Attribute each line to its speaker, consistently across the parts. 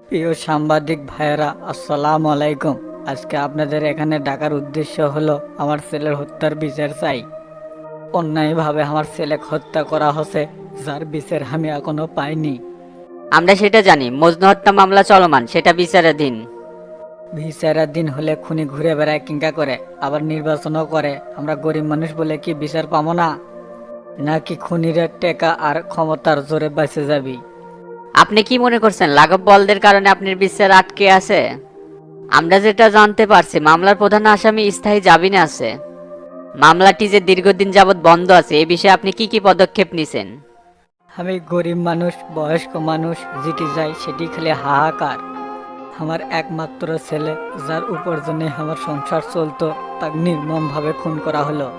Speaker 1: প্রিয় সাংবাদিক ভাইয়েরা, আসসালামু আলাইকুম। আজকে আপনাদের এখানে ডাকার উদ্দেশ্য হলো আমার ছেলের হত্যার বিচার চাই। অন্যায়ভাবে আমার ছেলেকে হত্যা করা হয়েছে, যার বিচার আমি এখনো পাইনি।
Speaker 2: আমরা সেটা জানি, মজনু হত্যা মামলা চলমান, সেটা বিচারাধীন।
Speaker 1: বিচারাধীন হলে খুনি ঘুরে বেড়ায় কিংকা করে, আবার নির্বাচনও করে। আমরা গরিব মানুষ বলে কি বিচার পাবো না? নাকি খুনিরা টেকা আর ক্ষমতার জোরে বেঁচে যাবি?
Speaker 2: আপনি কি মনে করছেন লাঘব বলদের কারণে আপনার বিচার আটকে আছে? আমরা যেটা জানতে পারছি, মামলার প্রধান আসামি স্থায়ী জামিনে আছে। মামলাটি যে দীর্ঘদিন যাবৎ বন্ধ আছে, এ বিষয়ে আপনি কি কি পদক্ষেপ নিছেন?
Speaker 1: আমি গরিব মানুষ, বয়স্ক মানুষ, যেটি যাই সেটি খেলে হাহাকার। আমার একমাত্র ছেলে, যার উপার্জনে আমার সংসার চলতো, তাকে নির্মমভাবে খুন করা হলো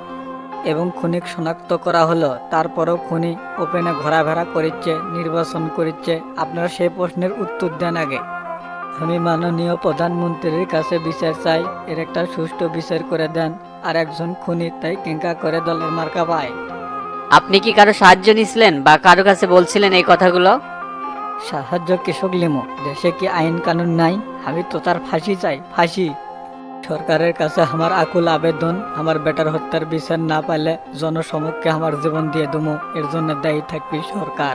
Speaker 1: এবং খুনিক শনাক্ত করা হলো। তারপরও খুনি ওপেনে ঘোরাফেরা করিচ্ছে, নির্বাচন করিচ্ছে। আপনারা সেই প্রশ্নের উত্তর দেন আগে। আমি মাননীয় প্রধানমন্ত্রীর কাছে বিচার চাই, এর একটা সুষ্ঠু বিচার করে দেন। আর একজন খুনি তাই কেঙ্কা করে দলের মার্কা পায়।
Speaker 2: আপনি কি কারো সাহায্য নিছিলেন বা কারো কাছে বলছিলেন এই কথাগুলো?
Speaker 1: সাহায্য কৃষক লিমো, দেশে কি আইন কানুন নাই? আমি তো তার ফাঁসি চাই, ফাঁসি। সরকারের কাছে আমার আকুল আবেদন, আমার বেটার হত্যার বিচার না পাইলে জনসমক্ষে আমার জীবন দিয়ে দেবো। এর জন্য দায়ী থাকবি সরকার।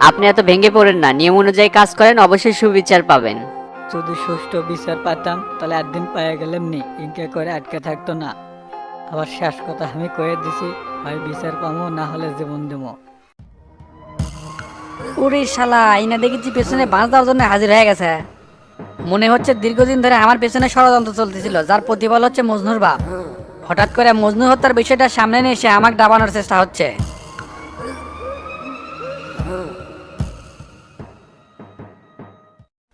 Speaker 2: আপনি এত ভেঙে পড়েন না, নিয়ম অনুযায়ী কাজ করেন, অবশ্যই সুবিচার পাবেন।
Speaker 1: যদি সুষ্ঠু বিচার পাতাম তাহলে একদিন পায়ে গেলাম নি, ইনকে করে আটকে থাকতো না। আবার শেষ কথা আমি কয়ে দিছি, হয় বিচার পাবো, না হলে জীবন দেবো।
Speaker 3: ওরে শালা, আইনা দেখেছি পেছনে বাঁশ দেওয়ার জন্য হাজির হয়ে গেছে। মনে হচ্ছে দীর্ঘদিন ধরে আমার পেছনে ষড়যন্ত্র চলতেছিল, যার প্রতিফল হচ্ছে মজনুর বাপ। হঠাৎ করে মজনু হত্যার বিষয়টা সামনে নিয়ে এসে আমাকে দাবানোর চেষ্টা হচ্ছে।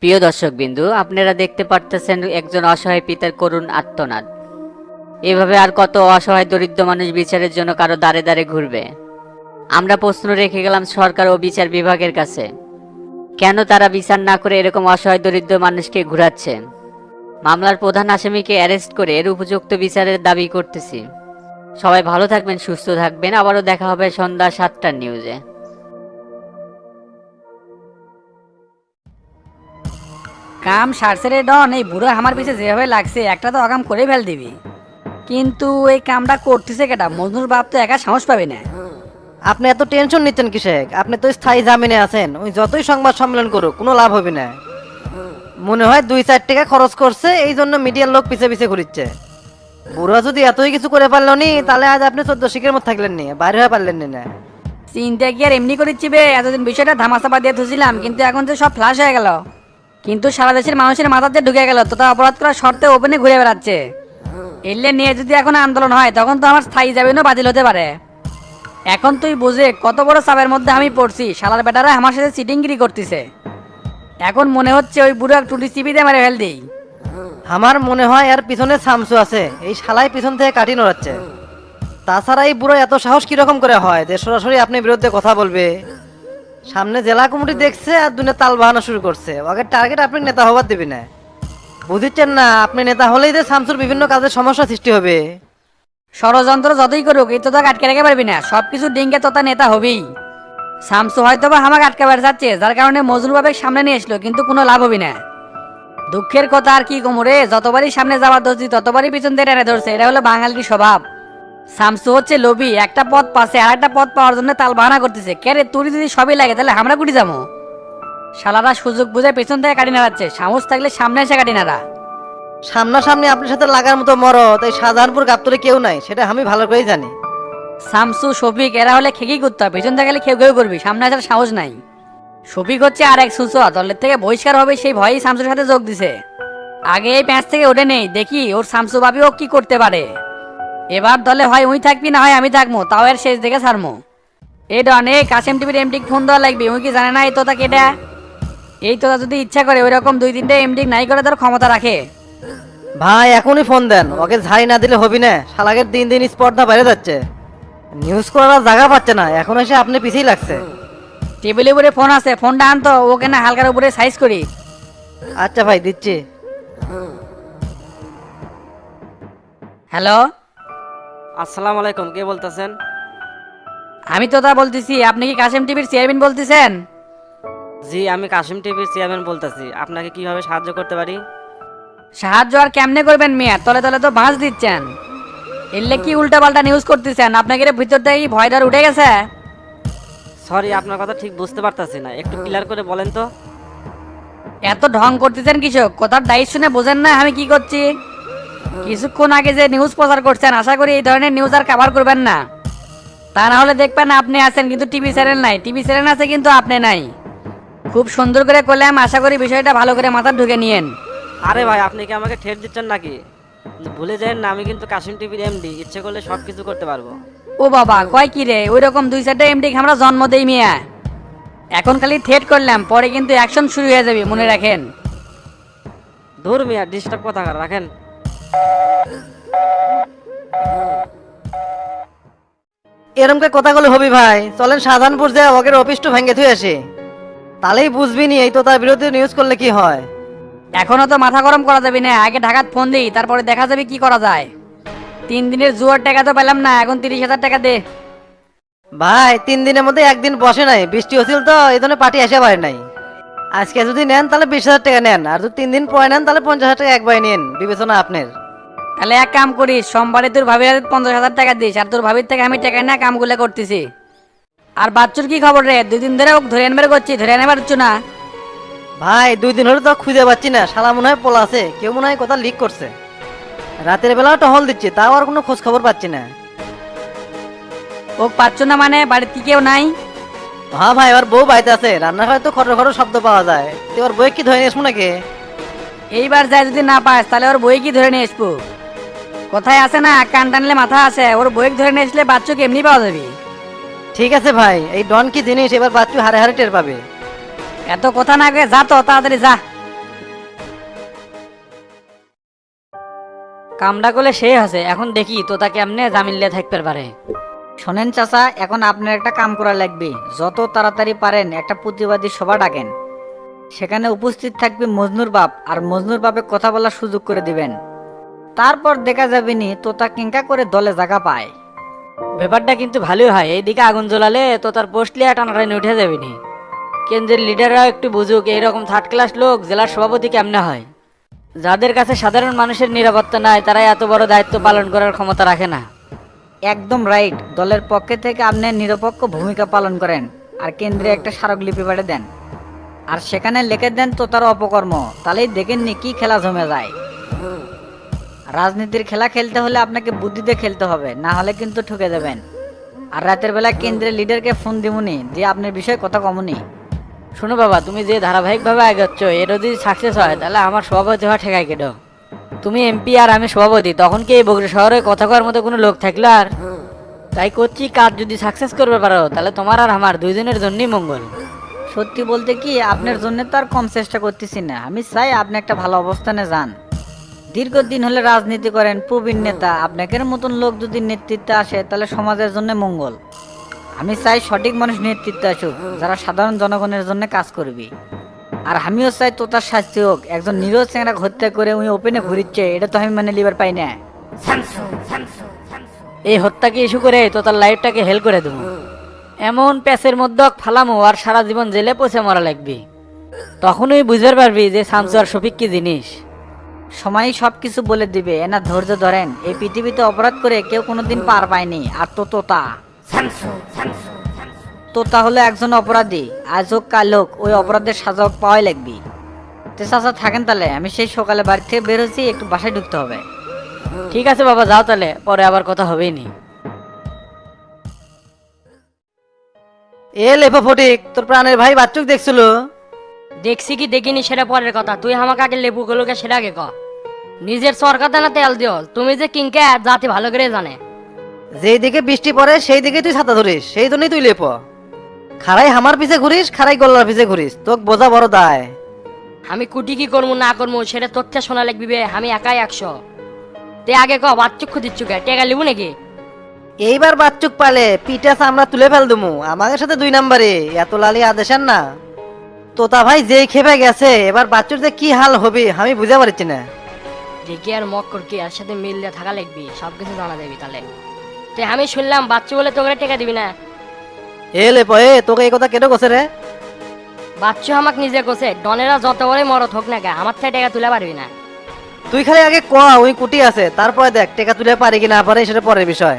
Speaker 2: প্রিয় দর্শক বিন্দু, আপনারা দেখতে পারতেছেন একজন অসহায় পিতার করুণ আর্তনাদ। এভাবে আর কত অসহায় দরিদ্র মানুষ বিচারের জন্য কারো দাঁড়ে দাঁড়ে ঘুরবে? আমরা প্রশ্ন রেখে গেলাম সরকার ও বিচার বিভাগের কাছে, কেন তারা বিচার না করে এরকম অসহায় দরিদ্র মানুষকে ঘুরাচ্ছে? মামলার প্রধান আসামিকে অ্যারেস্ট করে এর উপযুক্ত বিচারের দাবি করতেছি। সবাই ভালো থাকবেন, সুস্থ থাকবেন। আবারও দেখা হবে সন্ধ্যা 7টার নিউজে।
Speaker 3: কাম সারছে রে ডন, এই বুড়ো আমার পিছে যেভাবে লাগছে একটা তো অকাম করে ফেল দিবি। কিন্তু এই কামটা করতেছে কেটা? মজনুর বাপ তো একা সাহস পাবে না।
Speaker 4: আপনি এত টেনশন নিচ্ছেন কিসের? আপনি তো স্থায়ী জামিনে আছেন, ওই যতই সংবাদ সম্মেলন করুক কোনো লাভ হবে না। মনে হয় 2-4 টাকা খরচ করছে, এই জন্য মিডিয়ার লোক পিছে পিছে ঘুরিচ্ছে। বুড়া যদি এতই কিছু করে পারলো নি, তাহলে আজ আপনি 14 শিখের মতো থাকলেন নি, বাইরে হয়ে পারলেন নি না।
Speaker 3: চিন্তা কি আর এমনি করেছি বে? এতদিন বিষয়টা ধামাচাপা দিয়ে ধুছিলাম, কিন্তু এখন তো সব ফ্লাশ হয়ে গেল। কিন্তু সারা দেশের মানুষের মাথাতে ঢুকে গেল, তো তা অপরাধ করার শর্তে ওপেনে ঘুরে বেড়াচ্ছে। এলে নিয়ে যদি এখন আন্দোলন হয়, তখন তো আমার স্থায়ী জামিনও বাতিল হতে পারে। এখন তুই বুঝে কত বড় চাপের মধ্যে আমি পড়ছি। শালার বেটারা আমার সাথে চিটিংগিরি করতেছে। এখন মনে হচ্ছে ওই বুড়ো টুটি চিপিতে মেরে ফেল দিই।
Speaker 4: আমার মনে হয় এর পিছনে সামসু আছে, এই শালাই পিছন থেকে কাটি নড়াচ্ছে। তাছাড়া এই বুড়ো এত সাহস কিরকম করে হয় যে সরাসরি আপনার বিরুদ্ধে কথা বলবে? সামনে জেলা কমিটি দেখছে আর দুনিয়া তাল বাহানো শুরু করছে, ওকে টার্গেট আপনি নেতা হবার দিবি না। বুঝিচ্ছেন না? আপনি নেতা হলেই যে শামসুর বিভিন্ন কাজের সমস্যা সৃষ্টি হবে।
Speaker 3: ষড়যন্ত্র যতই করুক, এই তোতা আটকে রেখে পারবি না। সবকিছু ডিঙ্গে তোতা নেতা হবেই। শামসু হয়তো বা আমাকে আটকাবার যাচ্ছে, যার কারণে মজনু বাবেক সামনে নিয়ে এসলো, কিন্তু কোনো লাভ হবি না। দুঃখের কথা আর কি কোমরে, যতবারই সামনে যাওয়ার ধরছি ততবারই পিছন দিয়ে টেনে ধরছে। এটা হলো বাঙালির স্বভাব। শামসু হচ্ছে লোভী, একটা পথ পাচ্ছে আর একটা পথ পাওয়ার জন্য তাল বাহানা করতেছে। কে রে, তোর যদি সবই লাগে তাহলে আমরা কুটি যাবো? শালারা সুযোগ বুঝে পেছন থেকে কাটি নাড়াচ্ছে, সাহস থাকলে সামনে এসে কাটি নাড়া।
Speaker 4: সামনাসামনি আপনার সাথে লাগার মতো মরদ এই শাহজাহানপুর গাবতলে কেউ নাই, সেটা আমি ভালো করেই জানি।
Speaker 3: শামসু শফিক এরা হলে খেকি কুত্তা, পেছন থেকে গেলে খেউ খেউ করবি, সামনে আসার সাহস নাই। শফিক হচ্ছে আর এক সুসোয়া, দলের থেকে বহিষ্কার হবে সেই ভয়েই শামসুর সাথে যোগ দিছে। আগে এই প্যাঁচ থেকে ওঠে নেই, দেখি ওর শামসু ভাবি ও কি করতে পারে। এবার দলে হয় উই থাকবি, না হয় আমি থাকবো, তাও এর শেষ দেখে ছাড়মো। এই ডন, এই কাশেম টিভির এমডিক ফোন দেওয়া লাগবে। উই কি জানে না এই তোতা কেটা? এই তোতা যদি ইচ্ছা করে ওই রকম 2-3টে এমডিক নাই করে তোর ক্ষমতা রাখে।
Speaker 4: ভাই এখনই ফোন দেন, ওকে ঝাড়ি না দিলে হবি না। শালাকের দিন দিন স্পর্ধা বেড়ে যাচ্ছে, নিউজ করার জায়গা পাচ্ছে না, এখন এসে আপনি পিছিয়ে লাগছে।
Speaker 3: টেবিলের উপরে ফোন আছে, ফোনটা আনতো, ওকে না হালকার উপরে সাইজ করি।
Speaker 4: আচ্ছা ভাই, দিচ্ছি।
Speaker 3: হ্যালো,
Speaker 5: আসসালামু আলাইকুম, কে বলতেছেন?
Speaker 3: আমি তোতা বলতেছি। আপনি কি কাশেম টিভির চেয়ারম্যান বলতেছেন?
Speaker 5: জি, আমি কাশিম টিভির চেয়ারম্যান বলতেছি, আপনাকে কিভাবে সাহায্য করতে পারি?
Speaker 3: সাহায্য আর কেমনে করবেন মিয়া, তলে তলে তো বাঁশ দিচ্ছেন। এলে কি উল্টা পাল্টা নিউজ করতেছেন? আপনাকে এর ভিতর থেকে কি ভয় ডর উঠে গেছে?
Speaker 5: সরি, আপনার কথা ঠিক বুঝতে পারতাছি না, একটু ক্লিয়ার করে বলেন তো।
Speaker 3: এত ঢং করতেছেন কৃষক, কথার দায়িত্ব শুনে বোঝেন না আমি কি করছি? কিছুক্ষণ আগে যে নিউজ প্রচার করছেন, আশা করি এই ধরনের নিউজ আর কভার করবেন না। তা না হলে দেখবেন আপনি আছেন কিন্তু টিভি চ্যানেল নাই, টিভি চ্যানেল আছে কিন্তু আপনি নাই। খুব সুন্দর করে করলাম, আশা করি বিষয়টা ভালো করে মাথা ঢুকে নিয়েন।
Speaker 5: আরে ভাই, আপনি কি আমাকে ঠেট দিচ্ছেন নাকি? ভুলে যান না, আমি কিন্তু কাশিম টিভির এমডি, ইচ্ছে করলে সব কিছু করতে পারবো।
Speaker 3: ও বাবা, কয় কি রে, ওই রকম দুই চারটা এমডি আমরা জন্ম দেই মিয়া। এখন খালি থ্রেট করলাম, পরে কিন্তু অ্যাকশন শুরু হয়ে যাবে, মনে রাখেন।
Speaker 5: ধুর মিয়া, ডিস্টার্ব কথা রাখেন।
Speaker 4: এরম কে কথাগুলো হবি ভাই, চলেন সাধারণপুর যায় ওকে অফিসটা ভেঙে থুয়ে আসি, তাহলেই বুঝবি নি এই তো তার বিরুদ্ধে নিউজ করলে কি হয়।
Speaker 3: এখনো তো মাথা গরম করা যাবে না, আগে ঢাকাত ফোন দিই, তারপরে দেখা যাবে কি করা যায়। 3 দিনের জুয়ার টাকা তো পেলাম না, এখন 30,000 টাকা দে।
Speaker 4: ভাই 3 দিনের মধ্যে একদিন বসে নাই, বৃষ্টি হচ্ছিল তো এই জন্য পার্টি আসে পারে নাই। আজকে যদি নেন তাহলে 20,000 টাকা নেন, আর যদি 3 দিন পরে নেন তাহলে 50,000 টাকা একবারে নিন, বিবেচনা আপনার।
Speaker 3: তাহলে এক কাম করিস, সোমবারে তোর ভাবির 50,000 টাকা দিস, আর তোর ভাবির থেকে আমি টাকা না কামগুলো করতেছি। আর বাচ্চুর কি খবর রে? 2 দিন ধরে ওকে ধরে আনবার করছি, ধরে আনবার পারছো না।
Speaker 4: ভাই 2 দিন হলে তো খুঁজে পাচ্ছি না, শালা মনে হয় পোলা আছে, কেউ মনে হয় কথা লিক করছে। রাতের বেলাও টহল দিচ্ছে, তাও আর কোনো খোঁজ খবর পাচ্ছি না।
Speaker 3: ওকে পাচ্ছ না মানে? বাড়িতে কি কেউ নাই?
Speaker 4: হ্যাঁ ভাই, ওর বউ বাড়িতে আছে, রান্নাঘরে তো খড় খড় শব্দ পাওয়া যায়, তো ওর বই কি ধরে নিয়ে আসবো নাকি?
Speaker 3: এইবার যাই যদি না পাস তাহলে ওর বই কি ধরে নিয়ে আসবো। কোথায় আছে না, কান টানলে মাথা আছে, ওর বই ধরে নিয়ে আসলে বাচ্চুকে এমনি পাওয়া যাবে।
Speaker 4: ঠিক আছে ভাই, এই ডন কি জিনিস, এবার বাচ্চু হারে হারে টের পাবে।
Speaker 3: এত কথা না কয়ে যা তো, তাড়াতাড়ি যা। কামটা করলে সে আছে, এখন দেখি তো তাকে এমনি জামিন থাকতে পারে।
Speaker 1: শোনেন চাচা, এখন আপনার একটা কাম করা লাগবে। যত তাড়াতাড়ি পারেন একটা প্রতিবাদী সভা ডাকেন, সেখানে উপস্থিত থাকবে মজনুর বাপ, আর মজনুর বাপে কথা বলার সুযোগ করে দিবেন। তারপর দেখা যাবে নি তোতা কিঙ্কা করে দলে জায়গা পায়।
Speaker 3: ব্যাপারটা কিন্তু ভালোই হয়, এইদিকে আগুন জ্বলালে তো তার পোস্ট লিয়া টানাটানি উঠে যাবে নি। কেন্দ্রের লিডাররাও একটু বুঝুক এইরকম থার্ড ক্লাস লোক জেলার সভাপতি কেমনে হয়। যাদের কাছে সাধারণ মানুষের নিরাপত্তা নাই, তারাই এত বড় দায়িত্ব পালন করার ক্ষমতা রাখে না।
Speaker 1: একদম রাইট, দলের পক্ষে থেকে আপনি নিরপেক্ষ ভূমিকা পালন করেন, আর কেন্দ্রে একটা স্মারকলিপি পাঠিয়ে দেন, আর সেখানে লিখে দেন তোতার অপকর্ম, তাহলেই দেখেননি কি খেলা জমে যায়। রাজনীতির খেলা খেলতে হলে আপনাকে বুদ্ধিতে খেলতে হবে, না হলে কিন্তু ঠকে যাবেন। আর রাতের বেলা কেন্দ্রের লিডারকে ফোন দিমুনি, দিয়ে আপনার বিষয়ে কথা কমুনি।
Speaker 3: শোনো বাবা, তুমি যে ধারাবাহিকভাবে আগাচ্ছ, এর যদি সাকসেস হয় তাহলে আমার সভাপতি হওয়া ঠেকাই কেন? তুমি এমপি আর আমি সভাপতি, তখন কি এই বগুড়া শহরে কথা কওয়ার মতো কোনো লোক থাকলো আর? তাই করছি, কাজ যদি সাকসেস করবে পারো তাহলে তোমার আর আমার দুইজনের জন্যই মঙ্গল।
Speaker 1: সত্যি বলতে কি, আপনার জন্য তো আর কম চেষ্টা করতেছি না, আমি চাই আপনি একটা ভালো অবস্থানে যান। দীর্ঘদিন হলে রাজনীতি করেন, প্রবীণ নেতা, আপনাদের মতন লোক যদি নেতৃত্বে আসে তাহলে সমাজের জন্য মঙ্গল। আমি চাই সঠিক মানুষ নেতৃত্বে আসুক, যারা সাধারণ জনগণের জন্য কাজ করবি। আর আমিও চাই তোতার শাস্তি হোক, একজন নিরীহ চেংড়া হত্যা করে উনি ওপেনে ঘুরিচ্ছে, এটা তো আমি মানে লিবার পাই না।
Speaker 3: এই হত্যাকে ইস্যু করে তো তার লাইফটাকে হেল করে দেবো, এমন প্যাচের মধ্যে ফালামো আর সারা জীবন জেলে পচে মরা লাগবে। তখনই বুঝতে পারবি যে শামসু আর শফিক কি জিনিস।
Speaker 1: সময়ই সবকিছু বলে দিবে, এনা ধৈর্য ধরেন। এই পৃথিবীতে অপরাধ করে কেউ কোনোদিন পার পায়নি, আর তো তোতা তোতা হলো একজন অপরাধী, আজ হোক কাল হোক ওই অপরাধের সাজা হোক পাওয়াই লাগবি। তো চাচা থাকেন তাহলে, আমি সেই সকালে বাড়ি থেকে বের হচ্ছি, একটু বাসায় ঢুকতে হবে।
Speaker 3: ঠিক আছে বাবা, যাও তাহলে, পরে আবার কথা হবেই নি।
Speaker 4: এ লেফা ফটিক, তোর প্রাণের ভাই বাচ্চুক দেখছিল?
Speaker 6: দেখছি কি দেখিনি সেটা পরের কথা, তুই আমাকে আগে লেবু গুলোকে সেটা আগে ক। নিজের সরকার দানা তেল দিও, তুমি যে কিংকে জাতি ভালো করে জানে।
Speaker 4: যেই দিকে বৃষ্টি পড়ে সেই দিকে তুই ছাতা ধরিস, সেই জন্যই তুই লেপ। খারাই হামার পিছে ঘুরিস, খারাই গোল্লার পিছে ঘুরিস, তোক বোঝা বড় দায়।
Speaker 6: আমি কুটি কি করবো না করবো সেটা তথ্যে শোনা লাগবি বে, আমি একাই 100। তে আগে ক, বাচ্চুক খুদিচ্ছু কে, টেকা লিবু নাকি?
Speaker 4: এইবার বাচ্চুক পালে পিঠা আমরা তুলে ফেল দুমু, আমাদের সাথে 2 নাম্বারে এত লালি আদেশান না। তোতা ভাই যেই খেপে গেছে, এবার বাচ্চুর যে কি হাল হবে আমি বুঝতে পারছি না।
Speaker 6: দেখি আর মক করকি এর সাথে মিল দিয়ে থাকা লাগবি, সবকিছু জানা যাবি তাহলে। তে আমি শুনলাম বাচ্চু বলে তোকে টেকা দিবি না।
Speaker 4: এ লেপ, এ তোকে এই কথা কেটে গেছে রে?
Speaker 6: বাচ্চু আমাকে নিজে কোসে ডনেরা যত বড়ই মরত হোক না কে আমার থেকে টাকা তুলে পারবি না।
Speaker 4: তুই খালি আগে ক ওই কুটি আছে, তারপরে দেখ টেকা তুলে পারি কি না পারে সেটা পরের বিষয়।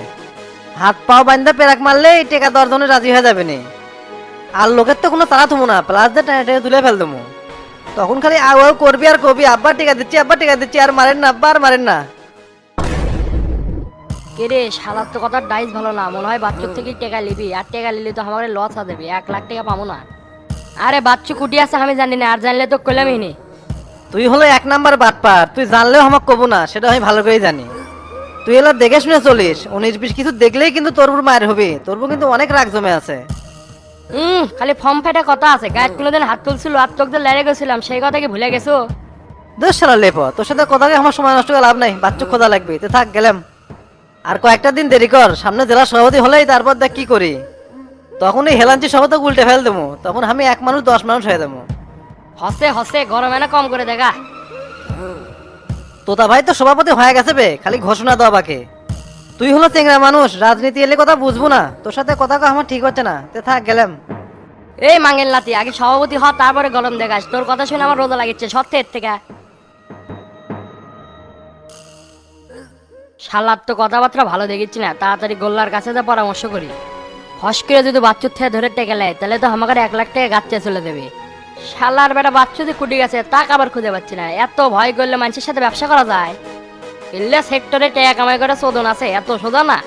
Speaker 4: হাত পাও বান্ধা পেরাক মারলে এই টেকা দরজনে রাজি হয়ে যাবে নি। আর লোকের তো কোনো তাড়া থমো না, প্লাস দিয়ে টেনে টেনে তুলে ফেল দেবো। তখন খালি আউ আউ করবি আর কবি আব্বার টেকা দিচ্ছি আব্বার টেকা দিচ্ছি, আর মারেন না আব্বা, আর মারেন না।
Speaker 6: কে রে শালার তো কথা ডাইস ভালো না, মনে হয় বাচ্চুর থেকে টাকা লিবি, আর টাকা লিলি তো আমার লস হয়ে যাবে, 1 লাখ টাকা পাবো না। আরে বাচ্চু কুটি আছে আমি জানি না, আর জানলে তো কইলামই নি।
Speaker 4: তুই হলো 1 নাম্বার বাটপার, তুই জানলেও আমাকে কবু না, সেটা আমি ভালো করেই জানি। তুই এলা দেখে শুনে চলিস, 19-20 কিছু দেখলেই কিন্তু তোর উপর মায়ের হবি, তোর উপর কিন্তু অনেক রাগ জমে আছে।
Speaker 6: খালি ফর্ম ফেটে কথা আছে, গায়ে কোনোদিন হাত তুলছিল আর তোকে যে লেড়ে গেছিলাম সেই কথা কি ভুলে গেছো?
Speaker 4: দোষ সারা লেপ, তোর সাথে কথা আমার সময় নষ্ট করে লাভ নাই, বাচ্চু খোঁজা লাগবে, তো থাক গেলাম। আর কয়েকটা দিন দেরি কর, সামনে জেলা সভাপতি হলেই তারপর দেখ কি করি। তখন এই হেলাঞ্চি সভাপতি উল্টে ফেল দেবো, তখন আমি 1 মানুষ 10 মানুষ হয়ে দেবো।
Speaker 6: হসে হসে গরমে না কম করে দেখা।
Speaker 4: তোতা ভাই তো সভাপতি হয়ে গেছে বে, খালি ঘোষণা দেওয়া বাকি। তুই হলো চেংরা মানুষ, রাজনীতি এলে কথা বুঝবো না, তোর সাথে কথা আমার ঠিক হচ্ছে না, তে থাক গেলাম।
Speaker 6: এই মাঙ্গেল নাতি আগে সভাপতি হ, তারপরে গরম দেখাস, তোর কথা শুনে আমার রোজা লাগিচ্ছে সত্যের থেকে। শালার তো কথাবার্তা ভালো দেখিচ্ছি না, তাড়াতাড়ি গোল্লার কাছে যা পরামর্শ করি। হস করে যদি বাচ্চুর থেকে ধরে টেকে নেয় তাহলে তো আমাকে 1 লাখ টাকা গাচ্ছে চলে দেবে। শালার বেটা বাচ্চু যে কুটি গেছে তা আবার খুঁজে পাচ্ছি না, এত ভয় করলে মানুষের সাথে ব্যবসা করা যায়? এলে সেক্টরে টাকা কামাই করে চোদন আছে, এত সোজা না।